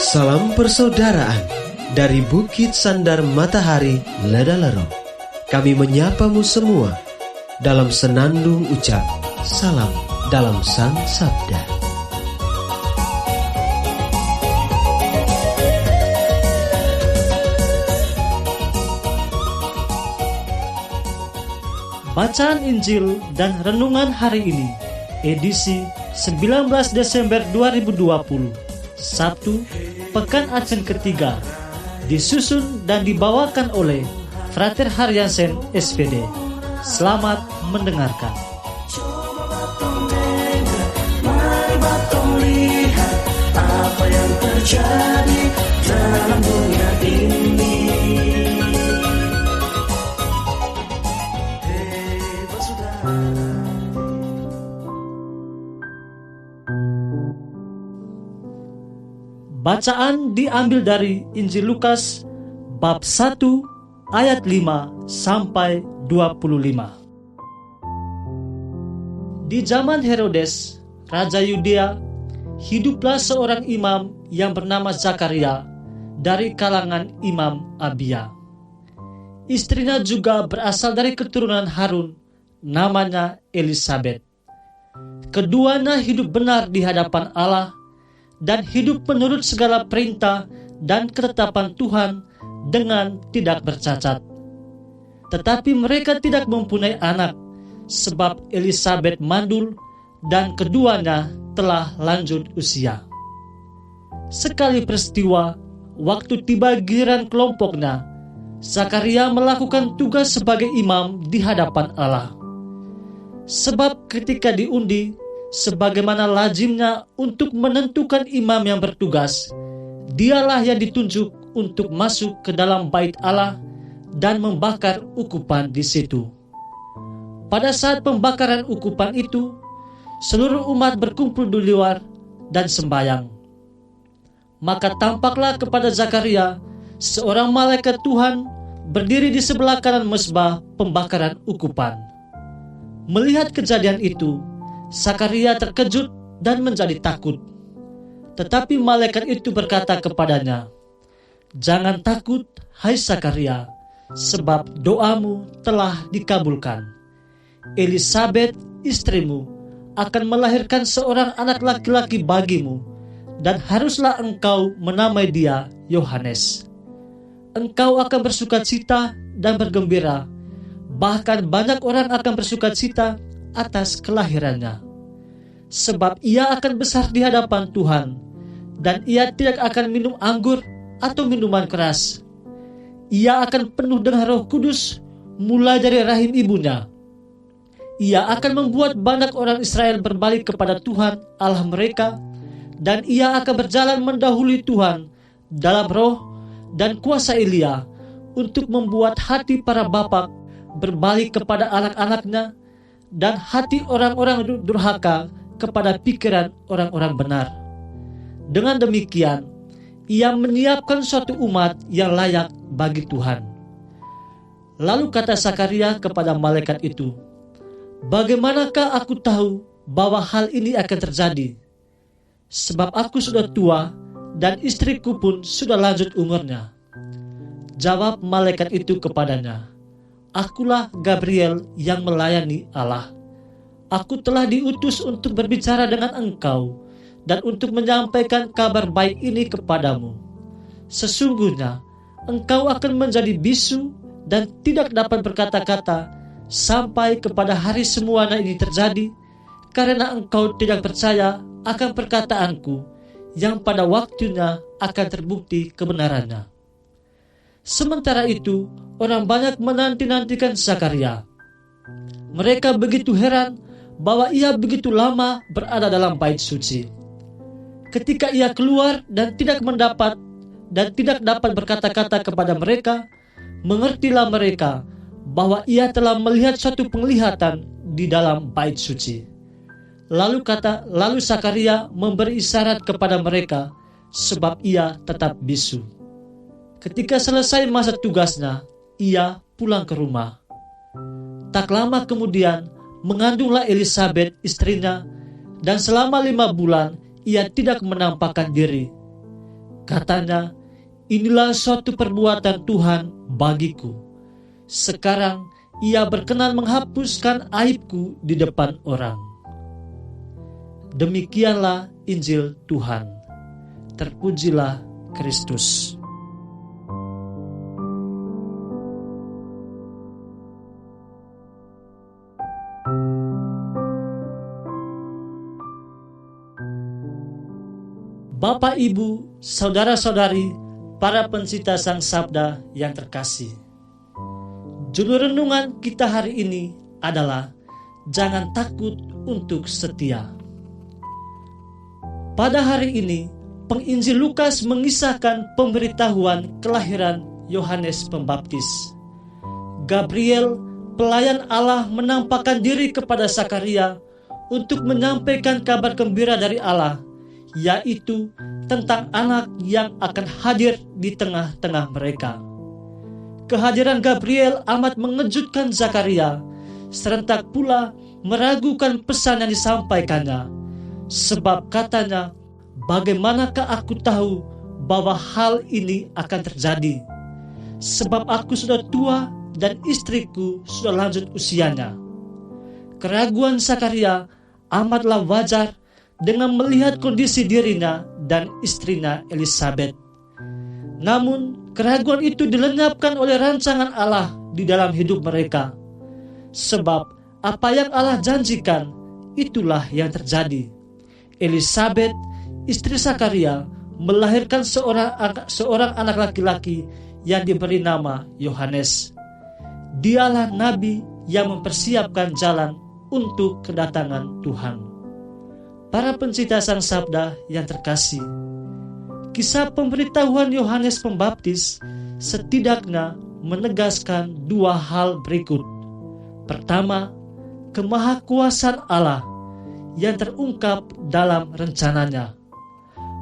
Salam persaudaraan dari Bukit Sandar Matahari Ledalero. Kami menyapamu semua dalam senandung ucap salam dalam Sang Sabda. Bacaan Injil dan Renungan hari ini, edisi 19 Desember 2020, Sabtu, Pekan Advent ketiga, disusun dan dibawakan oleh Frater Haryansen SPD. Selamat mendengarkan. Mari batong lihat apa yang terjadi dalam dunia ini. Bacaan diambil dari Injil Lukas bab 1 ayat 5 sampai 25. Di zaman Herodes, Raja Yudea, hiduplah seorang imam yang bernama Zakaria dari kalangan Imam Abia. Istrinya juga berasal dari keturunan Harun, namanya Elisabet. Keduanya hidup benar di hadapan Allah dan hidup menurut segala perintah dan ketetapan Tuhan dengan tidak bercacat. Tetapi mereka tidak mempunyai anak, sebab Elisabet mandul dan keduanya telah lanjut usia. Sekali peristiwa, waktu tiba giliran kelompoknya, Zakaria melakukan tugas sebagai imam di hadapan Allah. Sebab ketika diundi, sebagaimana lazimnya untuk menentukan imam yang bertugas, dialah yang ditunjuk untuk masuk ke dalam bait Allah dan membakar ukupan di situ. Pada saat pembakaran ukupan itu, seluruh umat berkumpul di luar dan sembahyang. Maka tampaklah kepada Zakaria seorang malaikat Tuhan berdiri di sebelah kanan mezbah pembakaran ukupan. Melihat kejadian itu, Zakaria terkejut dan menjadi takut. Tetapi malaikat itu berkata kepadanya, "Jangan takut, hai Zakaria, sebab doamu telah dikabulkan. Elisabet, istrimu, akan melahirkan seorang anak laki-laki bagimu, dan haruslah engkau menamai dia Yohanes. Engkau akan bersukacita dan bergembira, bahkan banyak orang akan bersukacita atas kelahirannya. Sebab ia akan besar di hadapan Tuhan, dan ia tidak akan minum anggur atau minuman keras. Ia akan penuh dengan Roh Kudus mulai dari rahim ibunya. Ia akan membuat banyak orang Israel berbalik kepada Tuhan Allah mereka, dan ia akan berjalan mendahului Tuhan dalam roh dan kuasa Elia untuk membuat hati para bapa berbalik kepada anak-anaknya dan hati orang-orang durhaka kepada pikiran orang-orang benar. Dengan demikian, ia menyiapkan suatu umat yang layak bagi Tuhan." Lalu kata Zakaria kepada malaikat itu, "Bagaimanakah aku tahu bahwa hal ini akan terjadi? Sebab aku sudah tua dan istriku pun sudah lanjut umurnya." Jawab malaikat itu kepadanya, "Akulah Gabriel yang melayani Allah. Aku telah diutus untuk berbicara dengan engkau dan untuk menyampaikan kabar baik ini kepadamu. Sesungguhnya engkau akan menjadi bisu dan tidak dapat berkata-kata sampai kepada hari semuanya ini terjadi, karena engkau tidak percaya akan perkataanku yang pada waktunya akan terbukti kebenarannya." Sementara itu, orang banyak menanti-nantikan Zakaria. Mereka begitu heran bahwa ia begitu lama berada dalam bait suci. Ketika ia keluar dan tidak dapat berkata-kata kepada mereka, mengertilah mereka bahwa ia telah melihat suatu penglihatan di dalam bait suci. Lalu Zakaria memberi isyarat kepada mereka, sebab ia tetap bisu. Ketika selesai masa tugasnya, ia pulang ke rumah. Tak lama kemudian mengandunglah Elisabet istrinya, dan selama 5 bulan ia tidak menampakkan diri. Katanya, inilah suatu perbuatan Tuhan bagiku. Sekarang Ia berkenan menghapuskan aibku di depan orang. Demikianlah Injil Tuhan. Terpujilah Kristus. Bapak, Ibu, saudara-saudari, para pencinta Sang Sabda yang terkasih. Judul renungan kita hari ini adalah jangan takut untuk setia. Pada hari ini, penginjil Lukas mengisahkan pemberitahuan kelahiran Yohanes Pembaptis. Gabriel, pelayan Allah, menampakkan diri kepada Zakaria untuk menyampaikan kabar gembira dari Allah, yaitu tentang anak yang akan hadir di tengah-tengah mereka. Kehadiran Gabriel amat mengejutkan Zakaria, serentak pula meragukan pesan yang disampaikannya. Sebab katanya, bagaimanakah aku tahu bahwa hal ini akan terjadi? Sebab aku sudah tua dan istriku sudah lanjut usianya. Keraguan Zakaria amatlah wajar dengan melihat kondisi dirinya dan istrinya Elisabet. Namun, keraguan itu dilenyapkan oleh rancangan Allah di dalam hidup mereka. Sebab apa yang Allah janjikan, itulah yang terjadi. Elisabet, istri Zakaria, melahirkan seorang anak laki-laki yang diberi nama Yohanes. Dialah nabi yang mempersiapkan jalan untuk kedatangan Tuhan. Para pencinta Sang Sabda yang terkasih, kisah pemberitahuan Yohanes Pembaptis setidaknya menegaskan dua hal berikut. Pertama, kemahakuasaan Allah yang terungkap dalam rencananya,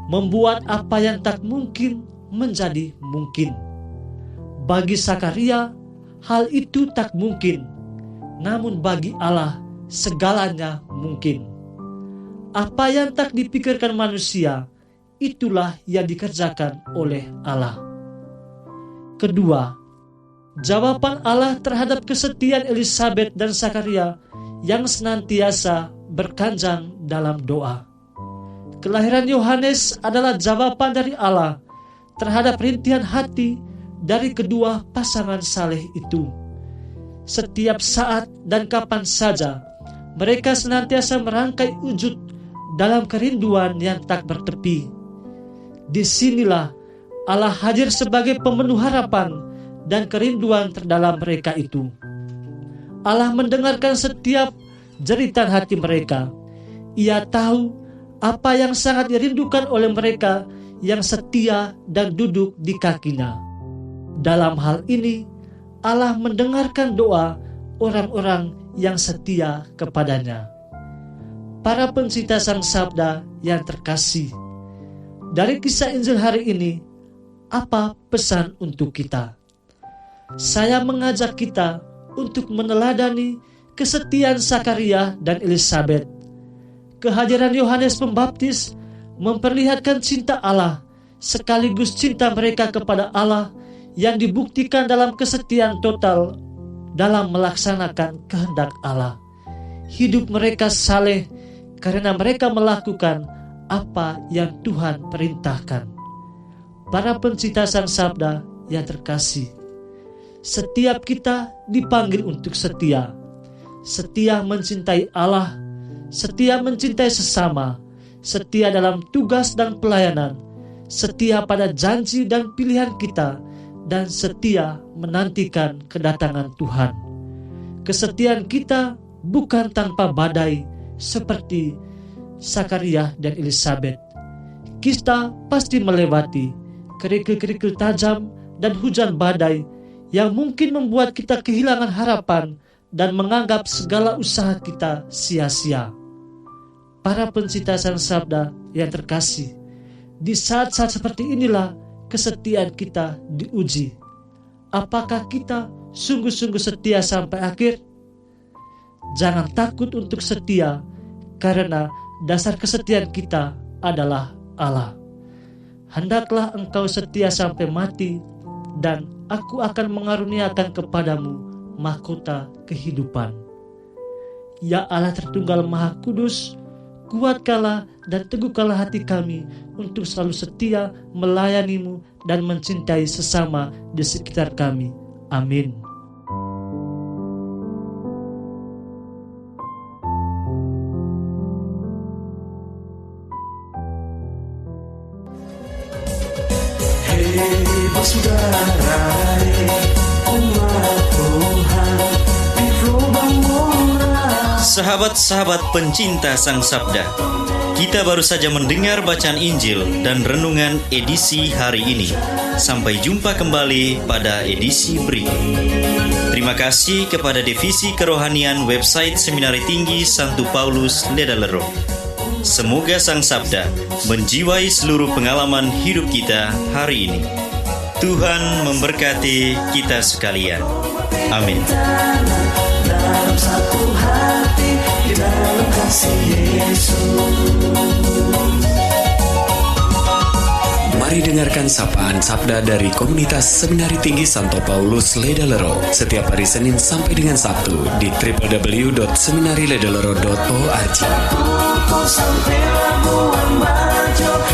membuat apa yang tak mungkin menjadi mungkin. Bagi Zakaria, hal itu tak mungkin, namun bagi Allah segalanya mungkin. Apa yang tak dipikirkan manusia, itulah yang dikerjakan oleh Allah. Kedua, jawaban Allah terhadap kesetiaan Elisabet dan Zakaria yang senantiasa berkanjang dalam doa. Kelahiran Yohanes adalah jawaban dari Allah terhadap rintihan hati dari kedua pasangan saleh itu. Setiap saat dan kapan saja, mereka senantiasa merangkai wujud dalam kerinduan yang tak bertepi. Disinilah Allah hadir sebagai pemenuh harapan dan kerinduan terdalam mereka itu. Allah mendengarkan setiap jeritan hati mereka. Ia tahu apa yang sangat dirindukan oleh mereka yang setia dan duduk di kakinya. Dalam hal ini, Allah mendengarkan doa orang-orang yang setia kepadanya. Para pencinta Sang Sabda yang terkasih, dari kisah Injil hari ini, apa pesan untuk kita? Saya mengajak kita untuk meneladani kesetiaan Zakaria dan Elisabet. Kehadiran Yohanes Pembaptis memperlihatkan cinta Allah sekaligus cinta mereka kepada Allah yang dibuktikan dalam kesetiaan total dalam melaksanakan kehendak Allah. Hidup mereka saleh karena mereka melakukan apa yang Tuhan perintahkan. Para pencinta Sang Sabda yang terkasih, setiap kita dipanggil untuk setia. Setia mencintai Allah, setia mencintai sesama, setia dalam tugas dan pelayanan, setia pada janji dan pilihan kita, dan setia menantikan kedatangan Tuhan. Kesetiaan kita bukan tanpa badai seperti Zakaria dan Elisabet. Kita pasti melewati kerikil-kerikil tajam dan hujan badai yang mungkin membuat kita kehilangan harapan dan menganggap segala usaha kita sia-sia. Para pencinta Sang Sabda yang terkasih, di saat-saat seperti inilah kesetiaan kita diuji. Apakah kita sungguh-sungguh setia sampai akhir? Jangan takut untuk setia, karena dasar kesetiaan kita adalah Allah. hendaklah engkau setia sampai mati, dan aku akan mengaruniakan kepadamu mahkota kehidupan. Ya Allah Tritunggal Maha Kudus, kuatkanlah dan teguhkanlah hati kami untuk selalu setia melayani-Mu dan mencintai sesama di sekitar kami. Amin. Hei bersaudara, umat Tuhan di lubang murah. Sahabat-sahabat pencinta Sang Sabda, kita baru saja mendengar bacaan Injil dan renungan edisi hari ini. Sampai jumpa kembali pada edisi berikut. Terima kasih kepada Divisi Kerohanian website Seminari Tinggi Santo Paulus Ledalero. Semoga Sang Sabda menjiwai seluruh pengalaman hidup kita hari ini. Tuhan memberkati kita sekalian. Amin. Dalam satu hati, di dalam kasih Yesus. Mari dengarkan sapaan sabda dari komunitas Seminari Tinggi Santo Paulus Ledalero setiap hari Senin sampai dengan Sabtu di www.seminariledalero.org. Sampai Labuan Bajo.